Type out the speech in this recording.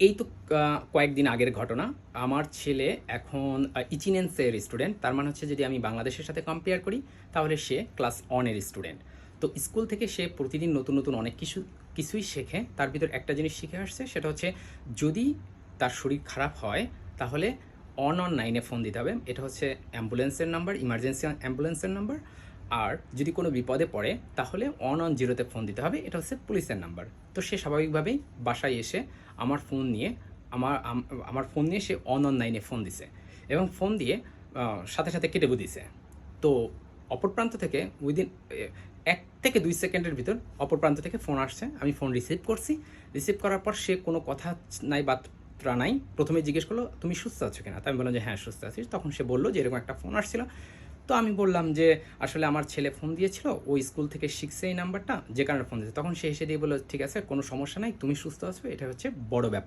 এই তো কয়েকদিন আগের ঘটনা। আমার ছেলে এখন ইচিনেন্সের স্টুডেন্ট। তার মানে হচ্ছে যদি আমি বাংলাদেশের সাথে কম্পেয়ার করি তাহলে সে ক্লাস 1 এর স্টুডেন্ট। তো স্কুল থেকে সে প্রতিদিন নতুন নতুন অনেক কিছুই শেখে। তার ভিতর একটা জিনিস শিখে আসছে, সেটা হচ্ছে যদি তার শরীর খারাপ হয় তাহলে 119 এ ফোন দিতে হবে। এটা হচ্ছে অ্যাম্বুলেন্সের নাম্বার, ইমার্জেন্সি অ্যাম্বুলেন্সের নাম্বার। আর যদি কোনো বিপদে পড়ে তাহলে 110 ফোন দিতে হবে, এটা হচ্ছে পুলিশের নাম্বার। তো সে স্বাভাবিকভাবেই বাসায় এসে আমার ফোন নিয়ে আমার ফোন নিয়ে সে 119 ফোন দিছে এবং ফোন দিয়ে সাথে সাথে কেটেও দিছে। তো অপর প্রান্ত থেকে উইদিন 1 থেকে 2 সেকেন্ডের ভিতর অপর প্রান্ত থেকে ফোন আসছে। আমি ফোন রিসিভ করছি। রিসিভ করার পর সে কোনো কথা নাই, বার্তা নাই। প্রথমে জিজ্ঞেস করলো, তুমি সুস্থ আছো কিনা? তো আমি বললাম যে হ্যাঁ সুস্থ আছি। তখন সে বললো যে এরকম একটা ফোন আসছিল। তো আমি বললাম যে আসলে আমার ছেলে ফোন দিয়েছিল, ওই স্কুল থেকে শিখছে এই নাম্বারটা, যে কারণে ফোন দিয়েছে। তখন সে এসে দিয়ে বললো, ঠিক আছে কোনো সমস্যা নাই, তুমি সুস্থ আছো, এটা হচ্ছে বড় ব্যাপার।